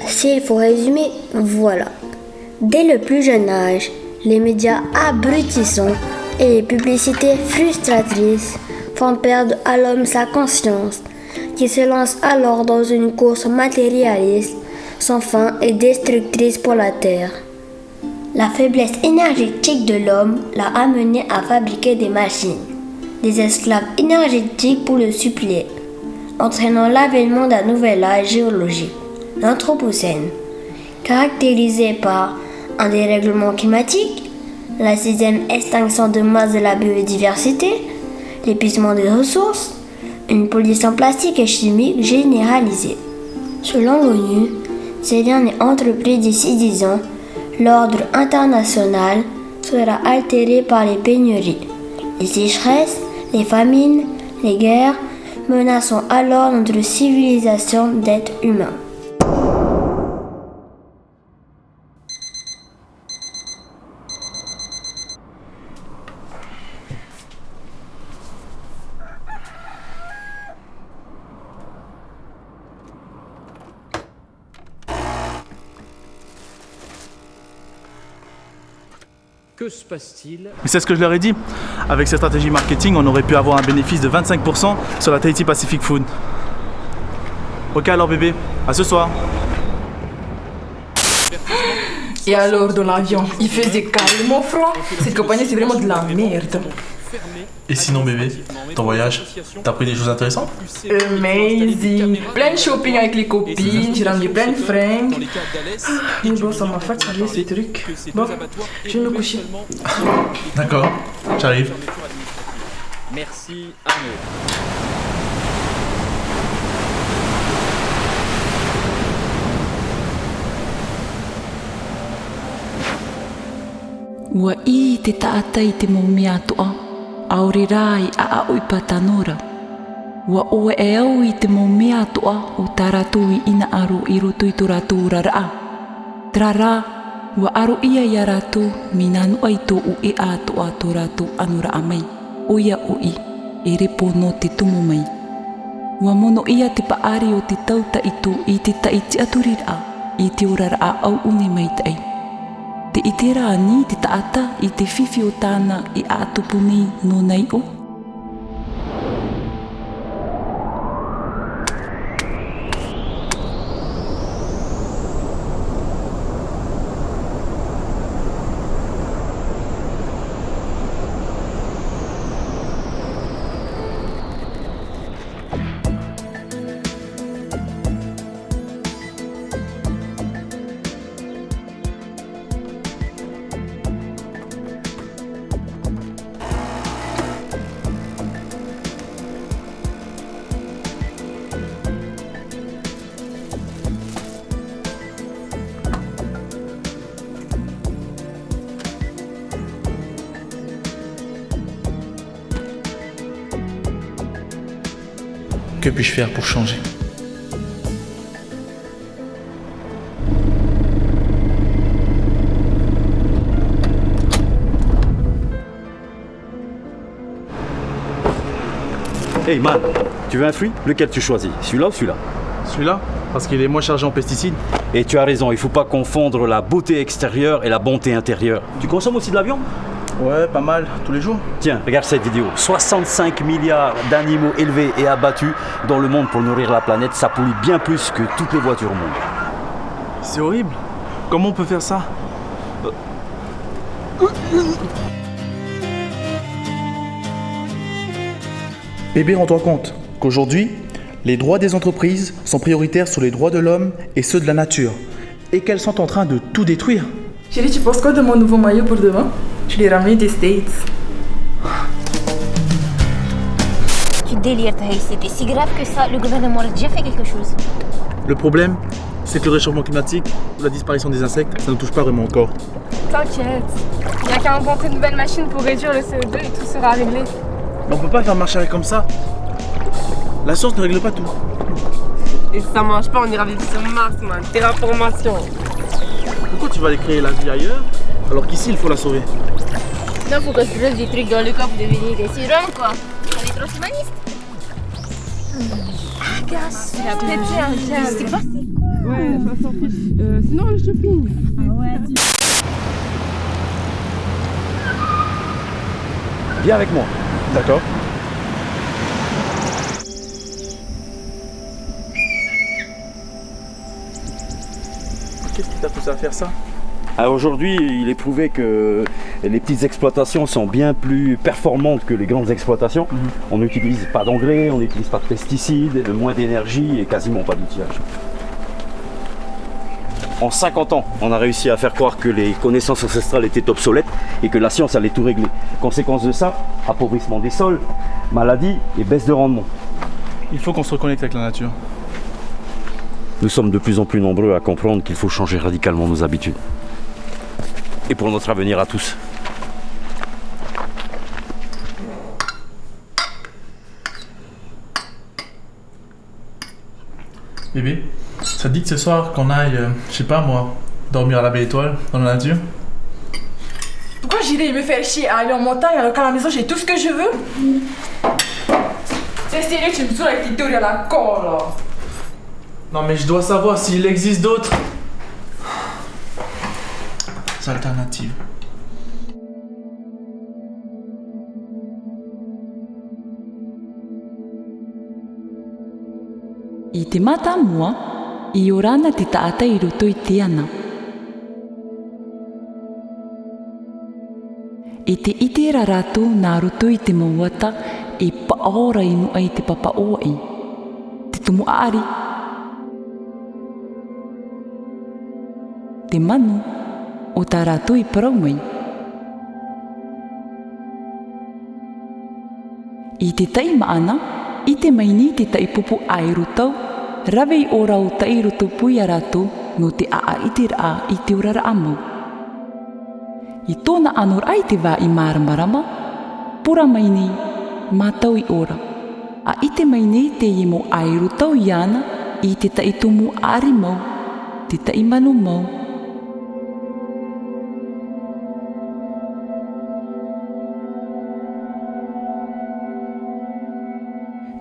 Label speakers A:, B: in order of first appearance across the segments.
A: S'il faut résumer, voilà. Dès le plus jeune âge, les médias abrutissants et les publicités frustratrices font perdre à l'homme sa conscience, qui se lance alors dans une course matérialiste, sans fin et destructrice pour la Terre. La faiblesse énergétique de l'homme l'a amené à fabriquer des machines, des esclaves énergétiques pour le suppléer, entraînant l'avènement d'un nouvel âge géologique, l'Anthropocène, caractérisé par un dérèglement climatique, la 6e extinction de masse de la biodiversité, l'épuisement des ressources, une pollution plastique et chimique généralisée. Selon l'ONU, si rien n'est entrepris d'ici 10 ans, l'ordre international sera altéré par les pénuries, les sécheresses, les famines, les guerres, menaçant alors notre civilisation d'êtres humains.
B: Que se passe-t-il?
C: Mais c'est ce que je leur ai dit. Avec cette stratégie marketing, on aurait pu avoir un bénéfice de 25% sur la Tahiti Pacific Food. Ok alors bébé, à ce soir.
D: Et alors dans l'avion, il faisait carrément froid. Cette compagnie c'est vraiment de la merde.
E: Et sinon bébé, ton voyage, t'as appris des choses intéressantes?
D: Amazing. Plein de shopping avec les copines, j'ai ramené plein de fringues. Mais bon, ça m'a fatigué ces trucs. Bon, je vais me coucher.
E: D'accord, j'arrive.
B: Merci Arnaud.
F: Ua I te taatai te maumea toa, aurera I a au I patanora. Ua oe e au I te maumea toa o tā rātou I ina aro I roto I tō rātou raraa. Trara, ua aro ia I a rātou, mina nu ai tō u e a toa tō rātou anura a mai. Oia o I, e repo no te tumu mai. Ua mono ia te paari o te tauta I tō I te taiti aturira, I te ora raa au une mai tai. Te itera ani te taata I te whiwhi o tāna I a tupuni no nei o.
E: Que puis-je faire pour changer?
G: Hey man, tu veux un fruit? Lequel tu choisis? Celui-là ou celui-là?
C: Celui-là, parce qu'il est moins chargé en pesticides.
G: Et tu as raison, il faut pas confondre la beauté extérieure et la bonté intérieure. Tu consommes aussi de la viande?
C: Ouais, pas mal, tous les jours.
G: Tiens, regarde cette vidéo. 65 milliards d'animaux élevés et abattus dans le monde pour nourrir la planète, ça pollue bien plus que toutes les voitures au monde.
C: C'est horrible. Comment on peut faire ça?
H: Bébé, rends-toi compte qu'aujourd'hui, les droits des entreprises sont prioritaires sur les droits de l'homme et ceux de la nature, et qu'elles sont en train de tout détruire.
D: Chérie, tu penses quoi de mon nouveau maillot pour demain? Je l'ai ramené des States.
I: Tu délires, Tahiti. C'était si grave que ça, le gouvernement a déjà fait quelque chose.
C: Le problème, c'est que le réchauffement climatique ou la disparition des insectes, ça ne touche pas vraiment encore.
J: T'inquiète, il n'y a qu'à inventer une nouvelle machine pour réduire le CO2 et tout sera réglé.
C: Mais on peut pas faire marcher avec comme ça. La science ne règle pas tout.
J: Et si ça marche pas, on ira vivre sur Mars, man. Terraformation.
C: Pourquoi tu vas aller créer la vie ailleurs, alors qu'ici, il faut la sauver?
I: Non, faut que je fasse des trucs dans le corps pour devenir des sérums, quoi. On est transhumaniste.
J: Ah, gars, il a pété un câble.
I: C'est pas...
J: Ouais, 68. Sinon, le shopping. Ah ouais.
G: Viens avec moi.
H: D'accord. Qu'est-ce qui t'a poussé à faire ça?
G: Aujourd'hui, il est prouvé que les petites exploitations sont bien plus performantes que les grandes exploitations. On n'utilise pas d'engrais, on n'utilise pas de pesticides, moins d'énergie et quasiment pas d'outillage. En 50 ans, on a réussi à faire croire que les connaissances ancestrales étaient obsolètes et que la science allait tout régler. Conséquence de ça, appauvrissement des sols, maladies et baisse de rendement.
C: Il faut qu'on se reconnecte avec la nature.
G: Nous sommes de plus en plus nombreux à comprendre qu'il faut changer radicalement nos habitudes. Et pour notre avenir à tous.
C: Bébé, ça te dit que ce soir qu'on aille, je sais pas moi, dormir à la Belle Étoile, dans la nature?
D: Pourquoi j'irais me faire chier à aller en montagne alors qu'à la maison j'ai tout ce que je veux? T'es sérieux, tu me saoules avec tes théories à la con là?
C: Non mais je dois savoir s'il existe d'autres alternatives.
F: I te mata mua, i orana te taata I roto I te ana. I te itera rātou nā roto I te mauata I paora inu ai te papaoi. Te tumu aari. Te manu o tā rātou I parau mai. I te tai maana, I te maini te tai pupu ai rotau, rawei o rau tai roto pui a rātou no te aa I te raa I te urara amau. I tōna anor ai te wā I māramarama, pura mai nei, mātau I ora. A I te mai nei te I mo ai rotau I ana, I te tai tumu ari mau, te tai manu mau.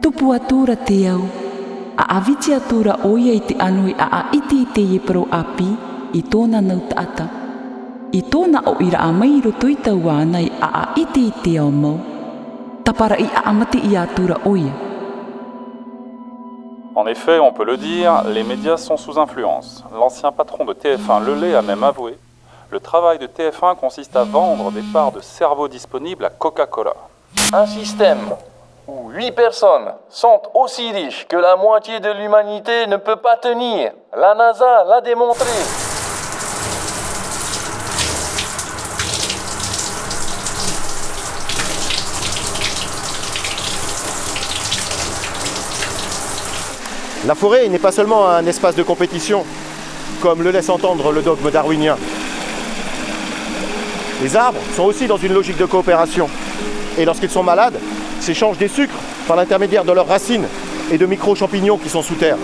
F: Tupu atura te au, a awiti atura oia I te anui a iti I te ieparau api I tōna nau taata. I tōna o ira a mai roto I tau ana I a iti I te au mau. Tapara I a amati I atura oia.
K: En effet, on peut le dire, les médias sont sous influence. L'ancien patron de TF1, Lelay, a même avoué. Le travail de TF1 consiste à vendre des parts de cerveau disponibles à Coca-Cola.
L: Un système où 8 personnes sont aussi riches que la moitié de l'humanité ne peut pas tenir. La NASA l'a démontré.
M: La forêt n'est pas seulement un espace de compétition, comme le laisse entendre le dogme darwinien. Les arbres sont aussi dans une logique de coopération. Et lorsqu'ils sont malades, s'échangent des sucres par l'intermédiaire de leurs racines et de micro-champignons qui sont sous terre.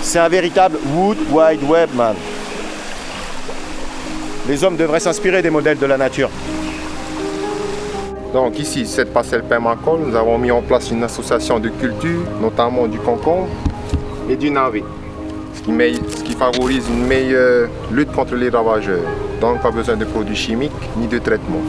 M: C'est un véritable Wood Wide Web, man. Les hommes devraient s'inspirer des modèles de la nature.
N: Donc ici, cette parcelle permacole, nous avons mis en place une association de culture, notamment du concombre et du navet, ce qui favorise une meilleure lutte contre les ravageurs. Donc pas besoin de produits chimiques ni de traitement.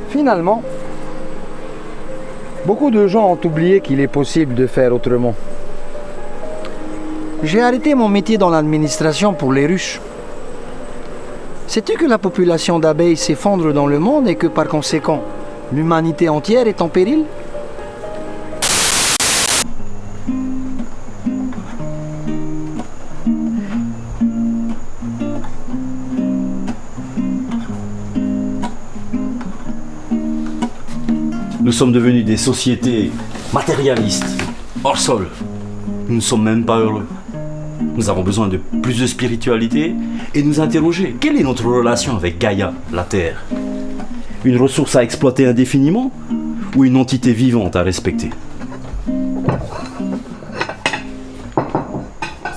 O: Finalement, beaucoup de gens ont oublié qu'il est possible de faire autrement. J'ai arrêté mon métier dans l'administration pour les ruches. Sais-tu que la population d'abeilles s'effondre dans le monde et que par conséquent, l'humanité entière est en péril?
G: Nous sommes devenus des sociétés matérialistes, hors sol. Nous ne sommes même pas heureux. Nous avons besoin de plus de spiritualité et nous interroger. Quelle est notre relation avec Gaïa, la Terre? Une ressource à exploiter indéfiniment ou une entité vivante à respecter?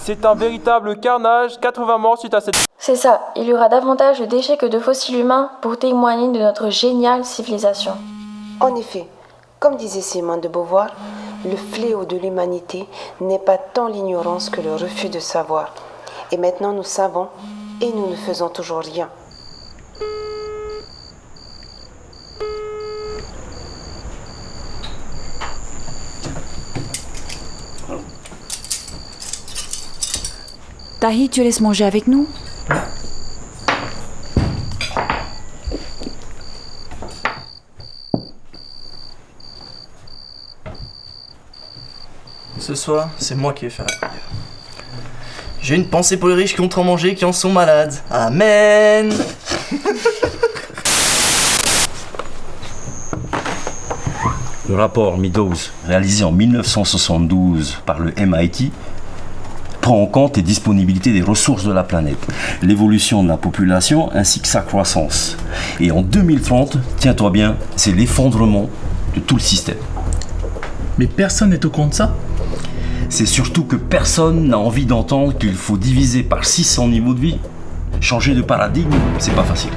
L: C'est un véritable carnage, 80 morts suite à cette...
P: C'est ça, il y aura davantage de déchets que de fossiles humains pour témoigner de notre géniale civilisation.
Q: En effet,
P: Comme disait Simone de Beauvoir, le fléau de l'humanité n'est pas tant l'ignorance que le refus de savoir. Et maintenant nous savons et nous ne faisons toujours rien.
F: Tahi, tu laisses manger avec nous?
Q: Ce soir, c'est moi qui vais faire la prière. J'ai une pensée pour les riches qui ont trop mangé, qui en sont malades. Amen.
G: Le rapport Meadows, réalisé en 1972 par le MIT, prend en compte les disponibilités des ressources de la planète, l'évolution de la population ainsi que sa croissance. Et en 2030, tiens-toi bien, c'est l'effondrement de tout le système.
C: Mais personne n'est au courant de ça.
G: C'est surtout que personne n'a envie d'entendre qu'il faut diviser par 6 son niveau de vie. Changer de paradigme, c'est pas facile.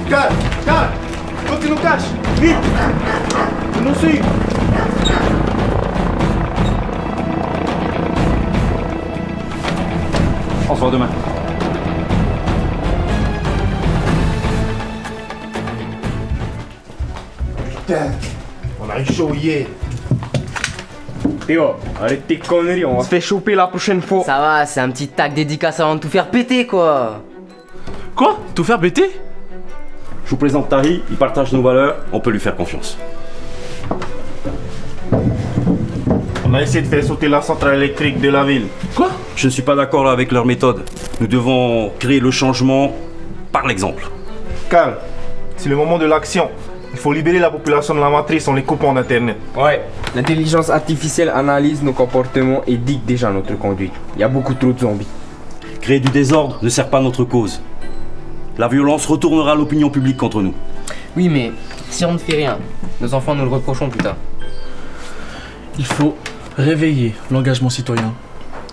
M: Calme, calme, faut que tu nous caches, vite, tu nous suis.
G: On se voit demain.
M: Putain, on a eu chaud hier.
R: Théo, arrête tes conneries, on va se faire choper la prochaine fois.
S: Ça va, c'est un petit tac dédicace avant de tout faire péter, quoi.
C: Quoi? Tout faire péter?
G: Je vous présente Tahi, il partage nos valeurs, on peut lui faire confiance.
M: On a essayé de faire sauter la centrale électrique de la ville.
C: Quoi?
G: Je ne suis pas d'accord avec leur méthode. Nous devons créer le changement par l'exemple.
M: Calme, c'est le moment de l'action. Il faut libérer la population de la matrice en les coupant d'Internet.
R: Ouais, l'intelligence artificielle analyse nos comportements et dicte déjà notre conduite. Il y a beaucoup trop de zombies.
G: Créer du désordre ne sert pas à notre cause. La violence retournera l'opinion publique contre nous.
S: Oui, mais si on ne fait rien, nos enfants nous le reprocheront plus tard.
C: Il faut réveiller l'engagement citoyen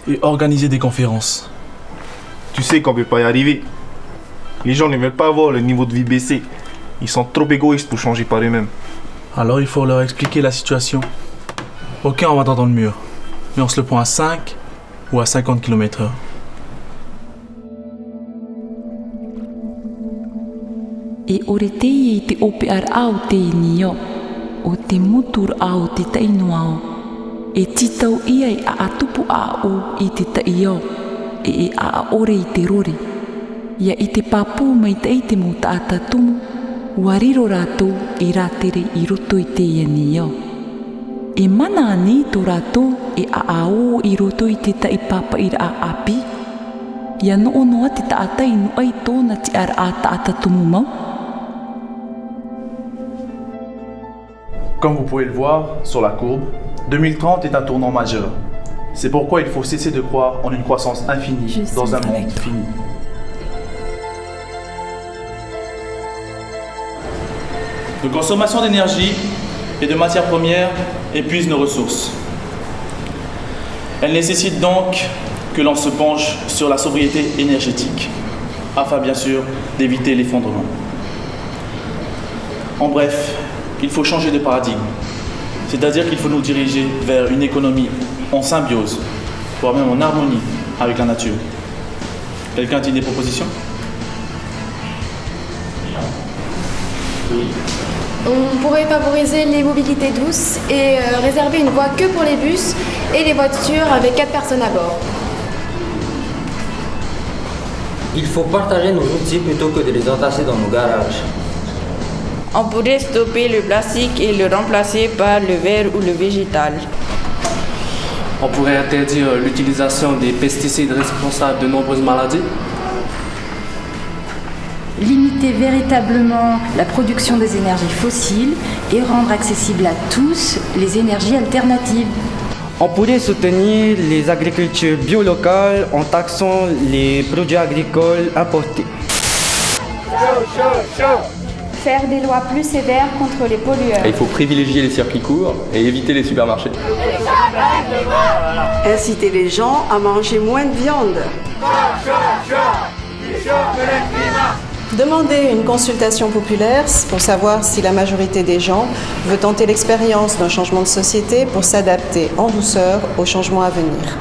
C: et organiser des conférences.
M: Tu sais qu'on ne peut pas y arriver. Les gens ne veulent pas voir le niveau de vie baisser. Ils sont trop égoïstes pour changer par eux-mêmes.
C: Alors il faut leur expliquer la situation. Ok, on va dans le mur, mais on se le prend à 5 ou à 50 km/h.
F: E ore te i te ope ar au te inio, o te mutur au te tainoao, e titau ia I a atupu a o I te taio, e a ore I te rori. Ia I te papu mai te mo taata tumu, wariro rātou I rātere I roto I te ianio. E mana ani tō rātou e a o I roto I te tai papa I a api. Ia no noa te taata I no ai tōna te ar a taata tumu mau.
H: Comme vous pouvez le voir sur la courbe, 2030 est un tournant majeur. C'est pourquoi il faut cesser de croire en une croissance infinie dans un monde fini. De consommation d'énergie et de matières premières épuisent nos ressources. Elle nécessite donc que l'on se penche sur la sobriété énergétique, afin bien sûr d'éviter l'effondrement. En bref, il faut changer de paradigme, c'est-à-dire qu'il faut nous diriger vers une économie en symbiose, voire même en harmonie avec la nature. Quelqu'un a des propositions?
J: On pourrait favoriser les mobilités douces et réserver une voie que pour les bus et les voitures avec 4 personnes à bord.
S: Il faut partager nos outils plutôt que de les entasser dans nos garages.
T: On pourrait stopper le plastique et le remplacer par le verre ou le végétal.
U: On pourrait interdire l'utilisation des pesticides responsables de nombreuses maladies.
V: Limiter véritablement la production des énergies fossiles et rendre accessibles à tous les énergies alternatives.
T: On pourrait soutenir les agricultures bio-locales en taxant les produits agricoles importés.
J: Faire des lois plus sévères contre les pollueurs.
W: Il faut privilégier les circuits courts et éviter les supermarchés.
P: Inciter les gens à manger moins de viande.
A: Demander une consultation populaire pour savoir si la majorité des gens veut tenter l'expérience d'un changement de société pour s'adapter en douceur aux changements à venir.